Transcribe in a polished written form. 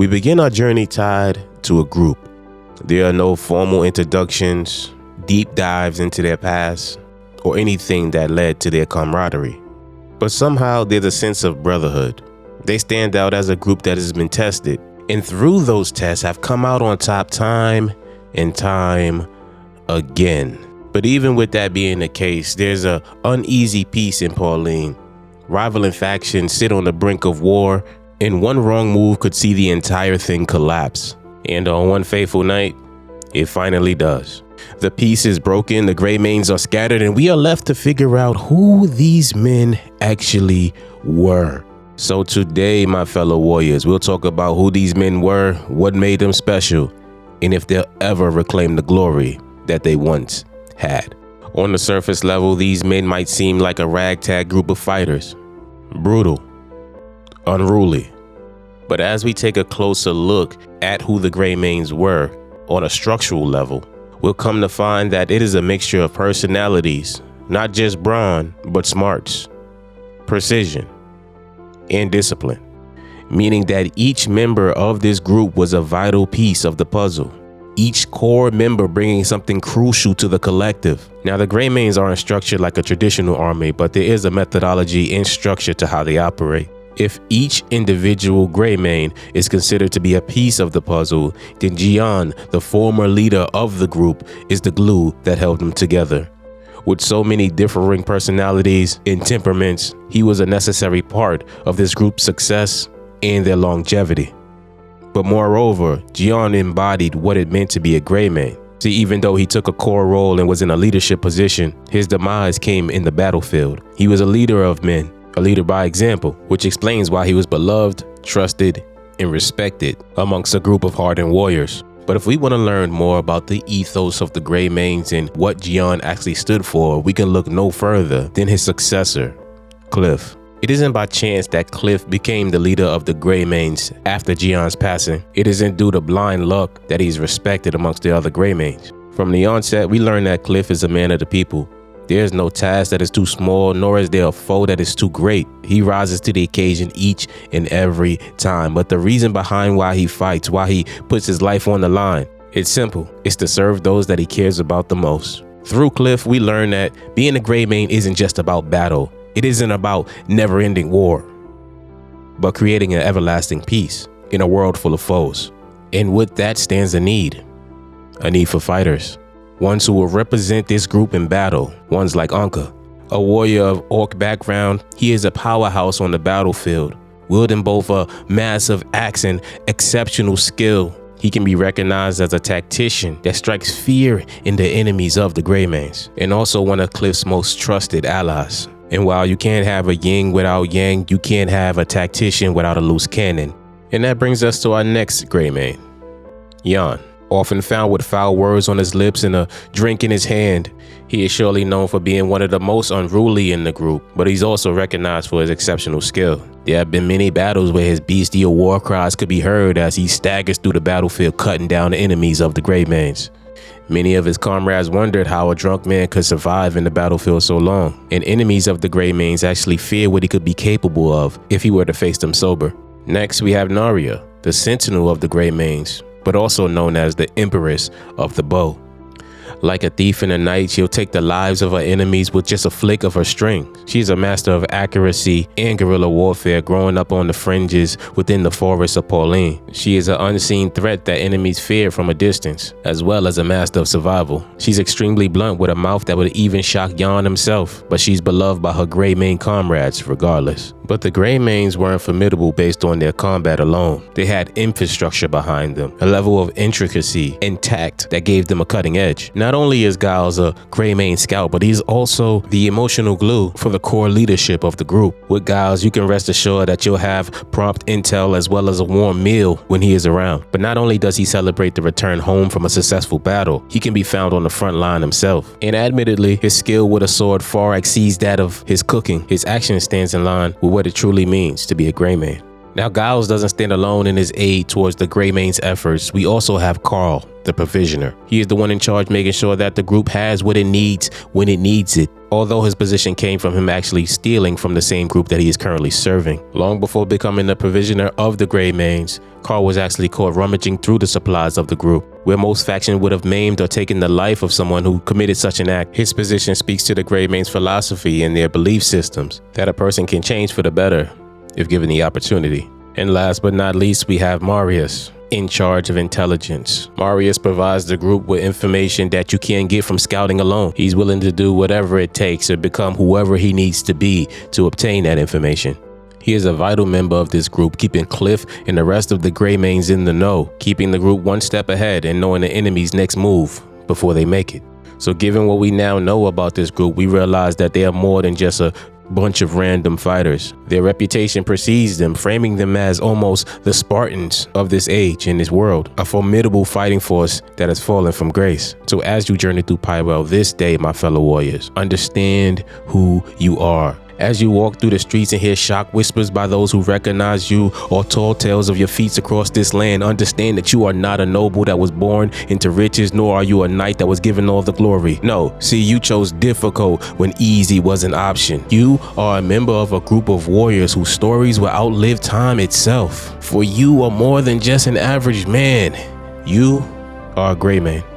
We begin our journey tied to a group. There are no formal introductions, deep dives into their past, or anything that led to their camaraderie. But somehow there's a sense of brotherhood. They stand out as a group that has been tested, and through those tests have come out on top time and time again. But even with that being the case, there's an uneasy peace in Pauline. Rivaling factions sit on the brink of war, and one wrong move could see the entire thing collapse. And on one fateful night, it finally does. The peace is broken, the Greymanes are scattered, and we are left to figure out who these men actually were. So today, my fellow warriors, we'll talk about who these men were, what made them special, and if they'll ever reclaim the glory that they once had. On the surface level, these men might seem like a ragtag group of fighters. Brutal, unruly. But as we take a closer look at who the Greymanes were on a structural level, we'll come to find that it is a mixture of personalities, not just brawn, but smarts, precision, and discipline, meaning that each member of this group was a vital piece of the puzzle, each core member bringing something crucial to the collective. Now, the Greymanes aren't structured like a traditional army, but there is a methodology and structure to how they operate. If each individual Greymane is considered to be a piece of the puzzle, then Jian, the former leader of the group, is the glue that held them together. With so many differing personalities and temperaments, he was a necessary part of this group's success and their longevity. But moreover, Jian embodied what it meant to be a Greymane. See, even though he took a core role and was in a leadership position, his demise came in the battlefield. He was a leader of men, a leader by example, which explains why he was beloved, trusted, and respected amongst a group of hardened warriors. But if we want to learn more about the ethos of the Greymanes and what Jian actually stood for, we can look no further than his successor, Kliff. It isn't by chance that Kliff became the leader of the Greymanes after Jian's passing. It isn't due to blind luck that he's respected amongst the other Greymanes. From the onset, we learn that Kliff is a man of the people. There is no task that is too small, nor is there a foe that is too great. He rises to the occasion each and every time. But the reason behind why he fights, why he puts his life on the line, it's simple. It's to serve those that he cares about the most. Through Kliff, we learn that being a Greymane isn't just about battle. It isn't about never-ending war, but creating an everlasting peace in a world full of foes. And with that stands a need for fighters. Ones who will represent this group in battle, ones like Anka. A warrior of orc background, he is a powerhouse on the battlefield, wielding both a massive axe and exceptional skill. He can be recognized as a tactician that strikes fear in the enemies of the Greymanes, and also one of Kliff's most trusted allies. And while you can't have a yin without yang, you can't have a tactician without a loose cannon. And that brings us to our next Greymane, Jan. Often found with foul words on his lips and a drink in his hand, he is surely known for being one of the most unruly in the group, but he's also recognized for his exceptional skill. There have been many battles where his bestial war cries could be heard as he staggers through the battlefield, cutting down the enemies of the Greymanes. Many of his comrades wondered how a drunk man could survive in the battlefield so long, and enemies of the Greymanes actually feared what he could be capable of if he were to face them sober. Next, we have Narya, the sentinel of the Greymanes, but also known as the Empress of the Bow. Like a thief in the night, she'll take the lives of her enemies with just a flick of her string. She's a master of accuracy and guerrilla warfare, growing up on the fringes within the forests of Pauline. She is an unseen threat that enemies fear from a distance, as well as a master of survival. She's extremely blunt with a mouth that would even shock Jan himself, but she's beloved by her Greymane comrades regardless. But the Greymanes weren't formidable based on their combat alone. They had infrastructure behind them, a level of intricacy and tact that gave them a cutting edge. Not only is Giles a Greymane scout, but he's also the emotional glue for the core leadership of the group. With Giles, you can rest assured that you'll have prompt intel as well as a warm meal when he is around. But not only does he celebrate the return home from a successful battle, he can be found on the front line himself. And admittedly, his skill with a sword far exceeds that of his cooking. His action stands in line with what it truly means to be a Greymane. Now, Giles doesn't stand alone in his aid towards the Greymane's efforts. We also have Carl, the provisioner. He is the one in charge, making sure that the group has what it needs when it needs it. although his position came from him actually stealing from the same group that he is currently serving. Long before becoming the provisioner of the Greymanes, Carl was actually caught rummaging through the supplies of the group. Where most factions would have maimed or taken the life of someone who committed such an act, his position speaks to the Greymanes' philosophy and their belief systems, that a person can change for the better if given the opportunity. And last but not least, we have Marius, in charge of intelligence. Marius provides the group with information that you can't get from scouting alone. He's willing to do whatever it takes to become whoever he needs to be to obtain that information. He is a vital member of this group, keeping Kliff and the rest of the Greymanes in the know, keeping the group one step ahead and knowing the enemy's next move before they make it. So given what we now know about this group, we realize that they are more than just a bunch of random fighters. Their reputation precedes them, framing them as almost the Spartans of this age and this world, a formidable fighting force that has fallen from grace. So as you journey through Pywel this day, my fellow warriors, understand who you are. As you walk through the streets and hear shock whispers by those who recognize you, or tall tales of your feats across this land, understand that you are not a noble that was born into riches, nor are you a knight that was given all the glory. No, see, you chose difficult when easy was an option. You are a member of a group of warriors whose stories will outlive time itself. For you are more than just an average man. You are a Greymane.